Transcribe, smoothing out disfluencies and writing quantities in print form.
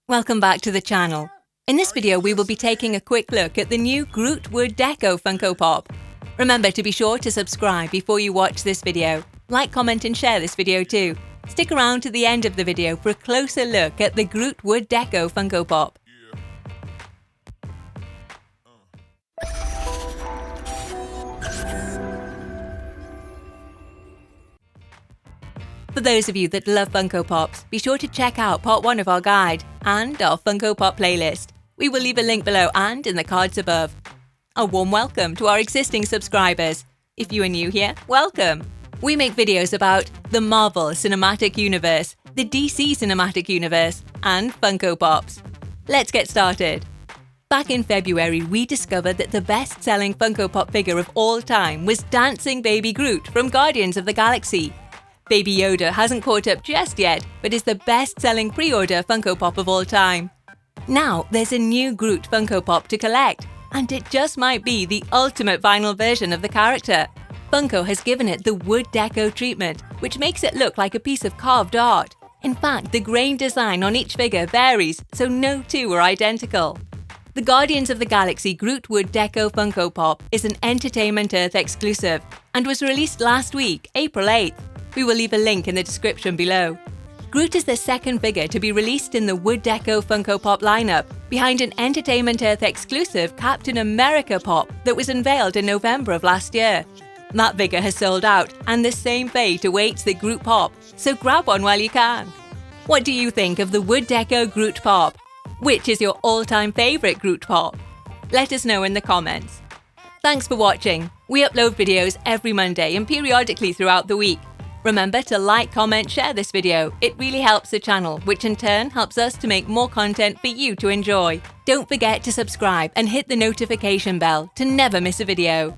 Welcome back to the channel. In this video, we will be taking a quick look at the new Groot Wood Deco Funko Pop. Remember to be sure to subscribe before you watch this video. Like, comment and share this video too. Stick around to the end of the video for a closer look at the Groot Wood Deco Funko Pop. For those of you that love Funko Pops, be sure to check out part 1 of our guide and our Funko Pop playlist. We will leave a link below and in the cards above. A warm welcome to our existing subscribers. If you are new here, welcome! We make videos about the Marvel Cinematic Universe, the DC Cinematic Universe, and Funko Pops. Let's get started. Back in February, we discovered that the best-selling Funko Pop figure of all time was Dancing Baby Groot from Guardians of the Galaxy. Baby Yoda hasn't caught up just yet, but is the best-selling pre-order Funko Pop of all time. Now, there's a new Groot Funko Pop to collect, and it just might be the ultimate vinyl version of the character. Funko has given it the wood deco treatment, which makes it look like a piece of carved art. In fact, the grain design on each figure varies, so no two are identical. The Guardians of the Galaxy Groot Wood Deco Funko Pop is an Entertainment Earth exclusive and was released last week, April 8th. We will leave a link in the description below. Groot is the second figure to be released in the Wood Deco Funko Pop lineup, behind an Entertainment Earth exclusive Captain America Pop that was unveiled in November of last year. That figure has sold out, and the same fate awaits the Groot Pop, so grab one while you can. What do you think of the Wood Deco Groot Pop? Which is your all-time favourite Groot Pop? Let us know in the comments. Thanks for watching. We upload videos every Monday and periodically throughout the week. Remember to like, comment, share this video. It really helps the channel, which in turn helps us to make more content for you to enjoy. Don't forget to subscribe and hit the notification bell to never miss a video.